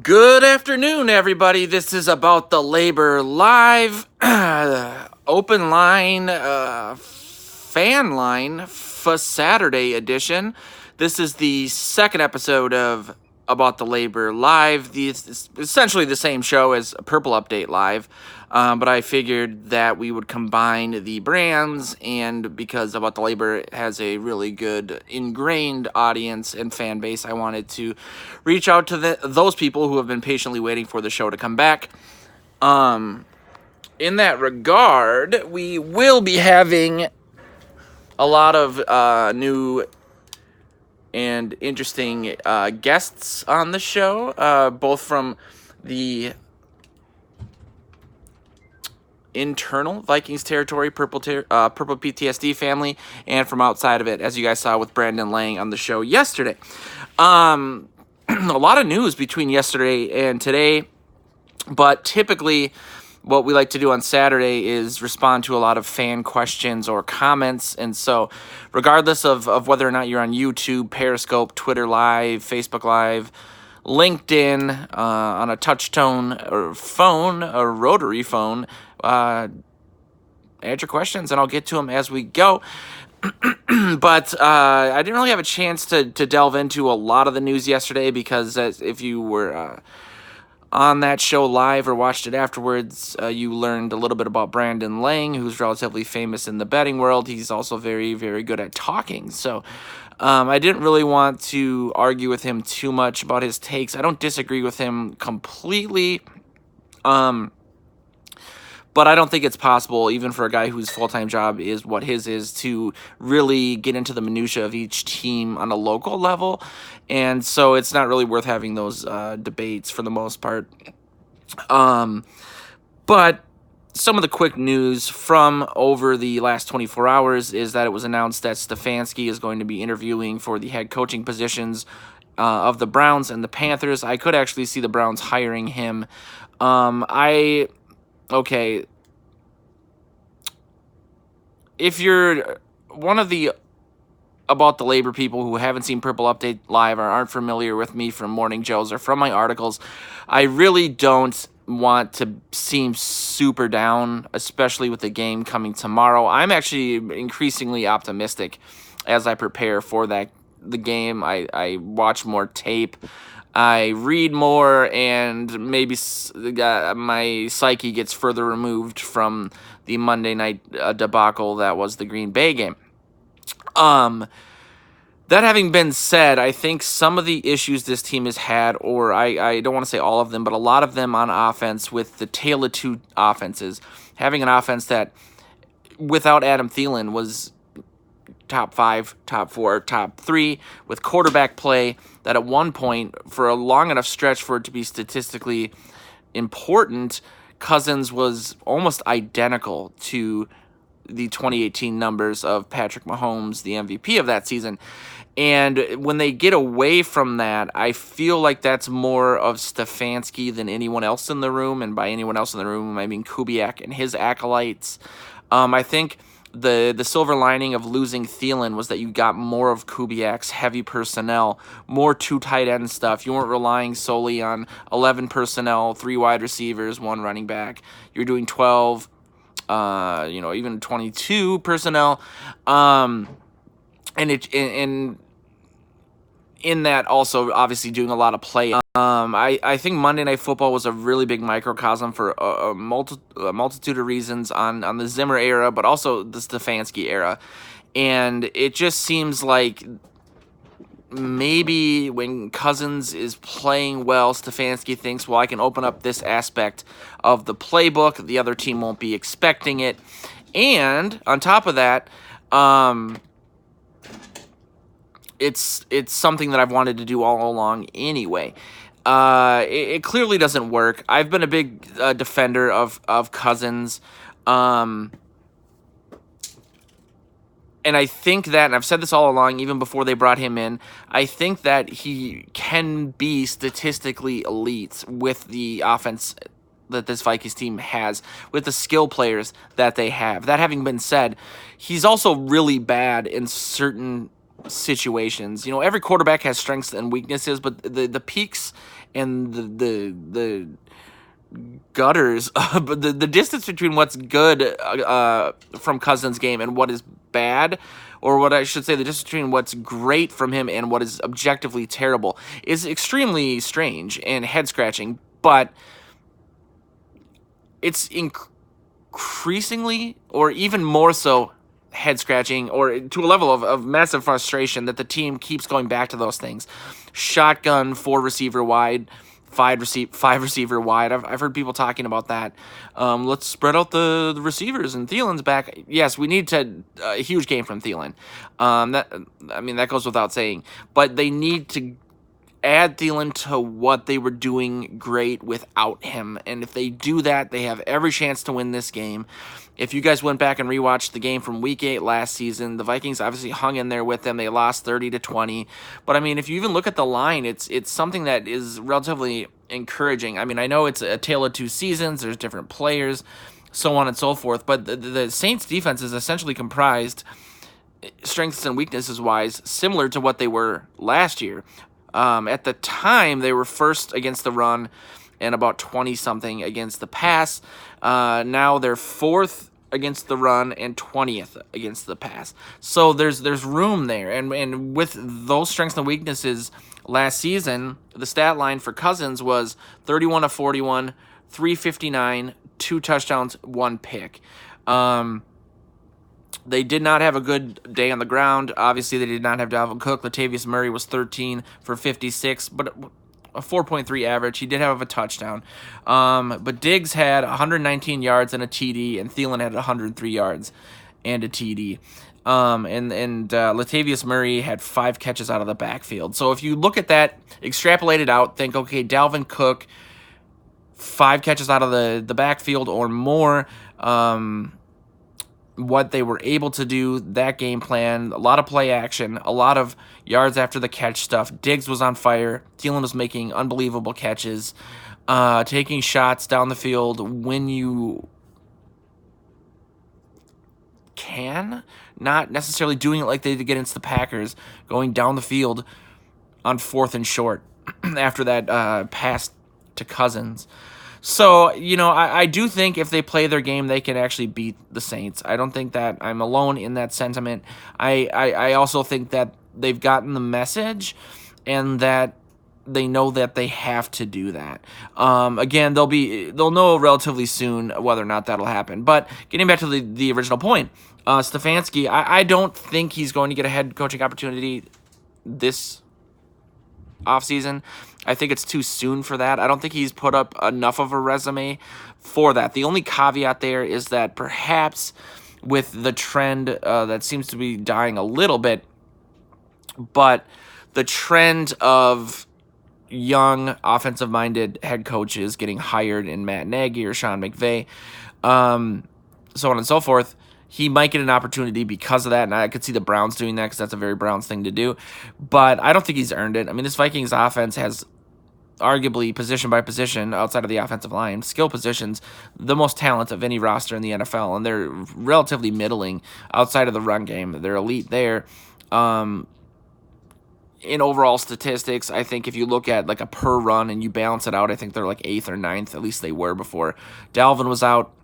Good afternoon, everybody. This is About the Labor Live, open line, fan line for Saturday edition. This is the second episode of About the Labor Live. It's essentially the same show as Purple Update Live, but I figured that we would combine the brands, and because About the Labor has a really good ingrained audience and fan base, I wanted to reach out to those people who have been patiently waiting for the show to come back. In that regard, we will be having a lot of new and interesting guests on the show, both from the internal Vikings territory, Purple PTSD family, and from outside of it, as you guys saw with Brandon Lang on the show yesterday. A lot of news between yesterday and today, but typically what we like to do on Saturday is respond to a lot of fan questions or comments. And so regardless of whether or not you're on YouTube, Periscope, Twitter Live, Facebook Live, LinkedIn, on a touch-tone or phone, a rotary phone, add your questions and I'll get to them as we go. But I didn't really have a chance to delve into a lot of the news yesterday because if you were on that show live or watched it afterwards, you learned a little bit about Brandon Lang, who's relatively famous in the betting world. He's also very, very good at talking. So I didn't really want to argue with him too much about his takes. I don't disagree with him completely. But I don't think it's possible, even for a guy whose full-time job is what his is, to really get into the minutia of each team on a local level. And so it's not really worth having those debates for the most part. But some of the quick news from over the last 24 hours is that it was announced that Stefanski is going to be interviewing for the head coaching positions of the Browns and the Panthers. I could actually see the Browns hiring him. Okay, if you're one of the About the Labor people who haven't seen Purple Update Live or aren't familiar with me from Morning Joes or from my articles, I really don't want to seem super down, especially with the game coming tomorrow. I'm actually increasingly optimistic as I prepare for the game. I watch more tape. I read more, and maybe my psyche gets further removed from the Monday night debacle that was the Green Bay game. That having been said, I think some of the issues this team has had, or I don't want to say all of them, but a lot of them on offense with the tale of two offenses, having an offense that without Adam Thielen was top 5, top 4, top 3 with quarterback play that at one point, for a long enough stretch for it to be statistically important, Cousins was almost identical to the 2018 numbers of Patrick Mahomes, the MVP of that season. And when they get away from that, I feel like that's more of Stefanski than anyone else in the room. And by anyone else in the room, I mean Kubiak and his acolytes. I think the silver lining of losing Thielen was that you got more of Kubiak's heavy personnel, more two tight end stuff. You weren't relying solely on 11 personnel, 3 wide receivers, 1 running back. You're doing 12, even 22 personnel. And in that also obviously doing a lot of play. I think Monday Night Football was a really big microcosm for a multitude of reasons on the Zimmer era, but also the Stefanski era. And it just seems like maybe when Cousins is playing well, Stefanski thinks, well, I can open up this aspect of the playbook. The other team won't be expecting it. And on top of that, it's something that I've wanted to do all along anyway. It clearly doesn't work. I've been a big defender of Cousins. And I think that, and I've said this all along, even before they brought him in, I think that he can be statistically elite with the offense that this Vikings team has, with the skill players that they have. That having been said, he's also really bad in certain situations. Every quarterback has strengths and weaknesses, but the peaks and the gutters, but the distance between what's good from Cousins' game and what is bad, or what I should say, the distance between what's great from him and what is objectively terrible is extremely strange and head scratching. But it's increasingly, or even more so, head scratching, or to a level of massive frustration that the team keeps going back to those things. Shotgun, 4 receiver wide, five receiver wide. I've heard people talking about that. Let's spread out the receivers, and Thielen's back. Yes, we need a huge game from Thielen. That goes without saying. But they need to add Thielen to what they were doing great without him. And if they do that, they have every chance to win this game. If you guys went back and rewatched the game from Week 8 last season, the Vikings obviously hung in there with them. They lost 30-20. But, I mean, if you even look at the line, it's something that is relatively encouraging. I mean, I know it's a tale of two seasons. There's different players, so on and so forth. But the Saints' defense is essentially comprised, strengths and weaknesses-wise, similar to what they were last year. At the time, they were first against the run and about 20-something against the pass. Now they're fourth against the run and 20th against the pass. So there's room there. And with those strengths and weaknesses last season, the stat line for Cousins was 31 of 41, 359, 2 touchdowns, 1 pick. They did not have a good day on the ground. Obviously, they did not have Dalvin Cook. Latavius Murray was 13 for 56, but a 4.3 average. He did have a touchdown. But Diggs had 119 yards and a TD, and Thielen had 103 yards and a TD. Latavius Murray had 5 catches out of the backfield. So if you look at that, extrapolate it out, think, okay, Dalvin Cook, 5 catches out of the backfield or more. What they were able to do, that game plan, a lot of play action, a lot of yards after the catch stuff. Diggs was on fire. Thielen was making unbelievable catches, taking shots down the field when you can, not necessarily doing it like they did against the Packers, going down the field on 4th and short after that pass to Cousins. So, I do think if they play their game, they can actually beat the Saints. I don't think that I'm alone in that sentiment. I also think that they've gotten the message and that they know that they have to do that. Again, they'll know relatively soon whether or not that'll happen. But getting back to the original point, Stefanski, I don't think he's going to get a head coaching opportunity this offseason. I think it's too soon for that. I don't think he's put up enough of a resume for that. The only caveat there is that perhaps with the trend that seems to be dying a little bit, but the trend of young offensive-minded head coaches getting hired in Matt Nagy or Sean McVay, so on and so forth, he might get an opportunity because of that, and I could see the Browns doing that because that's a very Browns thing to do. But I don't think he's earned it. I mean, this Vikings offense has arguably position by position outside of the offensive line, skill positions, the most talent of any roster in the NFL, and they're relatively middling outside of the run game. They're elite there. In overall statistics, I think if you look at like a per run and you balance it out, I think they're like 8th or 9th. At least they were before Dalvin was out.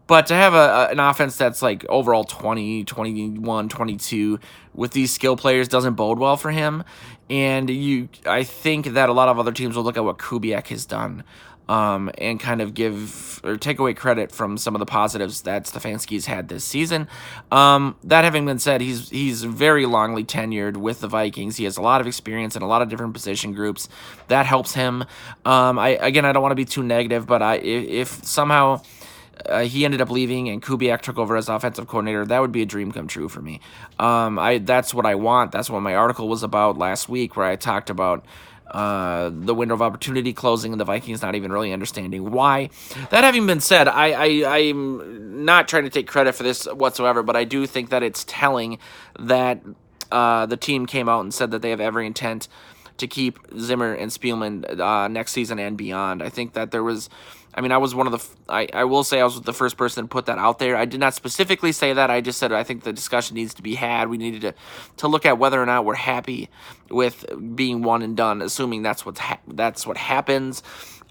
But to have an offense that's like overall 20, 21, 22 with these skill players doesn't bode well for him. And I think that a lot of other teams will look at what Kubiak has done and kind of give or take away credit from some of the positives that Stefanski's had this season. That having been said, he's very longly tenured with the Vikings. He has a lot of experience in a lot of different position groups. That helps him. I don't want to be too negative, but if somehow he ended up leaving and Kubiak took over as offensive coordinator, that would be a dream come true for me. That's what I want. That's what my article was about last week, where I talked about the window of opportunity closing and the Vikings not even really understanding why. That having been said, I'm not trying to take credit for this whatsoever, but I do think that it's telling that the team came out and said that they have every intent to keep Zimmer and Spielman next season and beyond. I think that there was I mean, I was one of I will say I was the first person to put that out there. I did not specifically say that. I just said I think the discussion needs to be had. We needed to look at whether or not we're happy with being one and done, assuming that's what happens.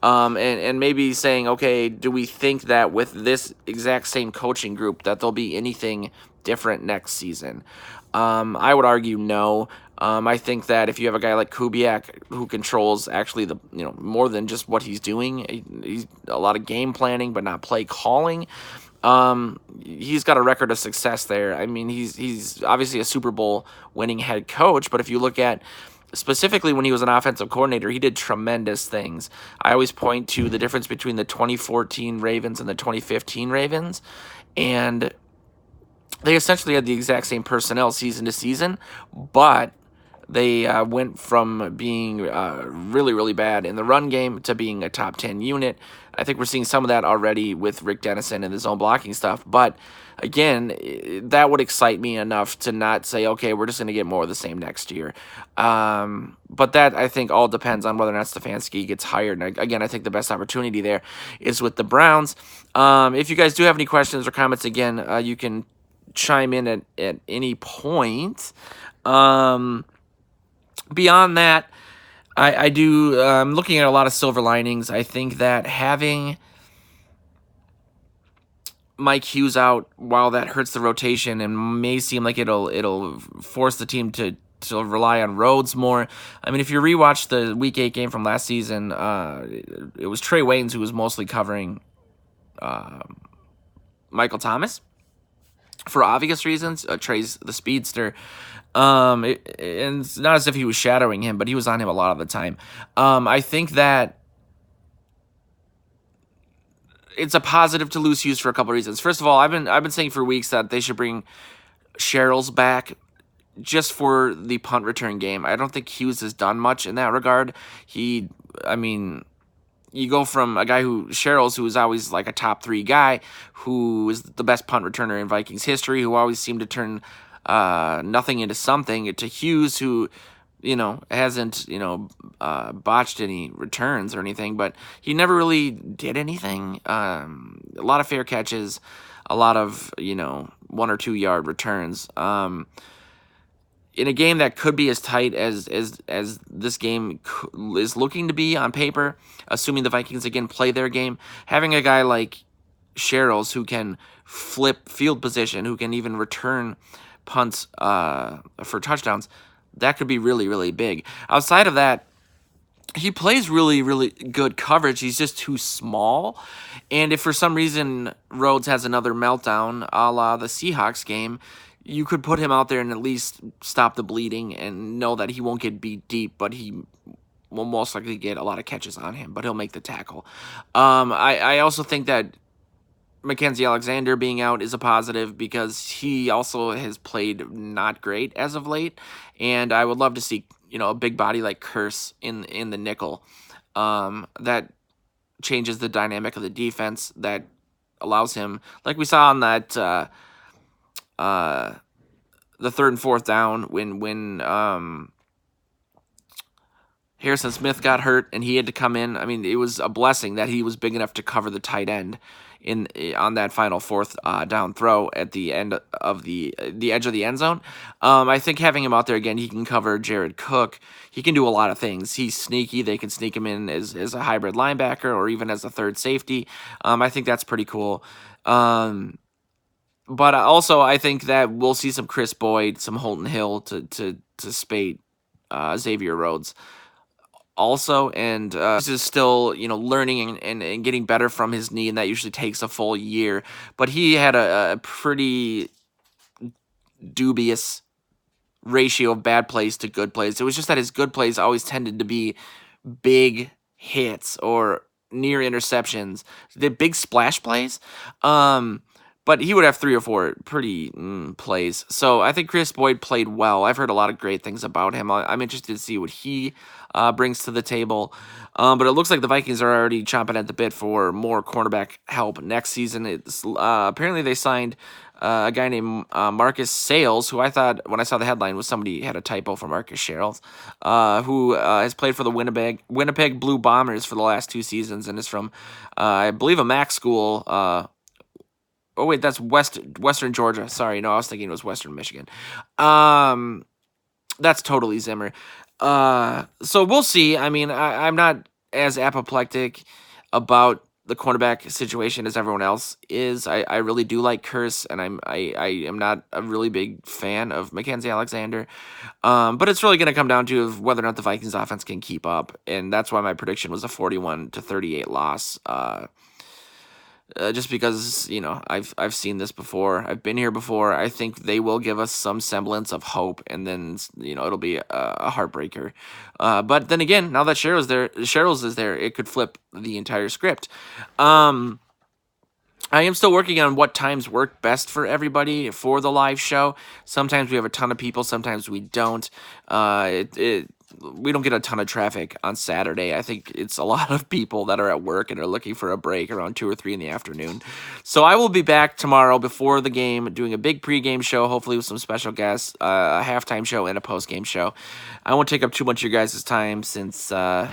And maybe saying, okay, do we think that with this exact same coaching group that there'll be anything different next season? I would argue no. I think that if you have a guy like Kubiak who controls actually the more than just what he's doing, he's a lot of game planning but not play calling. He's got a record of success there. I mean, he's obviously a Super Bowl winning head coach, but if you look at specifically when he was an offensive coordinator, he did tremendous things. I always point to the difference between the 2014 Ravens and the 2015 Ravens, and they essentially had the exact same personnel season to season, but they went from being really, really bad in the run game to being a top 10 unit. I think we're seeing some of that already with Rick Dennison and the zone blocking stuff. But again, that would excite me enough to not say, okay, we're just going to get more of the same next year. But that, I think, all depends on whether or not Stefanski gets hired. And again, I think the best opportunity there is with the Browns. If you guys do have any questions or comments, again, you can chime in at any point. Beyond that, I do. I'm looking at a lot of silver linings. I think that having Mike Hughes out, while that hurts the rotation and may seem like it'll force the team to rely on Rhodes more. I mean, if you rewatch the Week 8 game from last season, it was Trey Waynes who was mostly covering Michael Thomas for obvious reasons. Trey's the speedster. And it's not as if he was shadowing him, but he was on him a lot of the time. I think that it's a positive to lose Hughes for a couple of reasons. First of all, I've been saying for weeks that they should bring Sherrills back just for the punt return game. I don't think Hughes has done much in that regard. I mean, you go from a guy Sherrills, who is always like a top 3 guy, who is the best punt returner in Vikings history, who always seemed to turn nothing into something, to Hughes, who hasn't botched any returns or anything, but he never really did anything. A lot of fair catches, a lot of 1 or 2 yard returns. In a game that could be as tight as this game is looking to be on paper, assuming the Vikings again play their game, having a guy like Sherrills who can flip field position, who can even return punts for touchdowns, that could be really, really big. Outside of that, he plays really, really good coverage. He's just too small. And if for some reason Rhodes has another meltdown, a la the Seahawks game, you could put him out there and at least stop the bleeding and know that he won't get beat deep, but he will most likely get a lot of catches on him, but he'll make the tackle. I also think that Mackenzie Alexander being out is a positive because he also has played not great as of late, and I would love to see a big body like Curse in the nickel. That changes the dynamic of the defense. That allows him, like we saw on that the 3rd and 4th down when Harrison Smith got hurt and he had to come in. I mean, it was a blessing that he was big enough to cover the tight end on that final 4th down throw at the end of the edge of the end zone. I think having him out there again, he can cover Jared Cook. He can do a lot of things. He's sneaky. They can sneak him in as a hybrid linebacker or even as a third safety. I think that's pretty cool. But also, I think that we'll see some Chris Boyd, some Holton Hill to spate Xavier Rhodes also, and he's just still learning and getting better from his knee, and that usually takes a full year. But he had a pretty dubious ratio of bad plays to good plays. It was just that his good plays always tended to be big hits or near interceptions, the big splash plays. But he would have 3 or 4 pretty plays. So I think Chris Boyd played well. I've heard a lot of great things about him. I'm interested to see what he brings to the table. But it looks like the Vikings are already chomping at the bit for more cornerback help next season. It's apparently they signed a guy named Marcus Sales, who I thought when I saw the headline was somebody had a typo for Marcus Sherrills, who has played for the Winnipeg Blue Bombers for the last 2 seasons and is from I believe a MAC school. Oh wait, that's Western Georgia. Sorry, no, I was thinking it was Western Michigan. Um, that's totally Zimmer. So we'll see. I mean, I'm not as apoplectic about the cornerback situation as everyone else is. I really do like Curse, and I am not a really big fan of Mackenzie Alexander. But it's really going to come down to whether or not the Vikings offense can keep up, and that's why my prediction was a 41-38 loss. Just because I've seen this before, I've been here before. I think they will give us some semblance of hope, and then it'll be a heartbreaker. But then again, now that Cheryl's is there, it could flip the entire script. I am still working on what times work best for everybody for the live show. Sometimes we have a ton of people, sometimes we don't. We don't get a ton of traffic on Saturday. I think it's a lot of people that are at work and are looking for a break around 2 or 3 in the afternoon. So I will be back tomorrow before the game doing a big pregame show, hopefully with some special guests, a halftime show, and a postgame show. I won't take up too much of your guys' time since I'm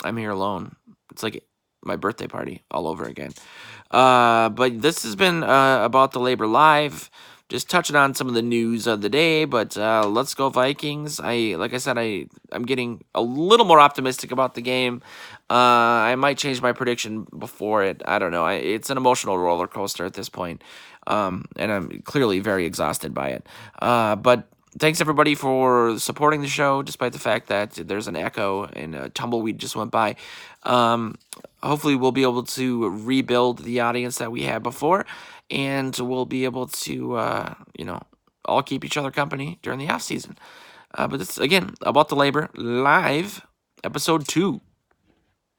here alone. It's like my birthday party all over again. But this has been About the Labor Live. Just touching on some of the news of the day, but let's go Vikings. Like I said, I'm getting a little more optimistic about the game. I might change my prediction before it. I don't know. It's an emotional roller coaster at this point, and I'm clearly very exhausted by it. But thanks everybody for supporting the show, despite the fact that there's an echo and a tumbleweed just went by. Hopefully we'll be able to rebuild the audience that we had before, and we'll be able to, all keep each other company during the off season. But this again About the Labor Live, episode 2.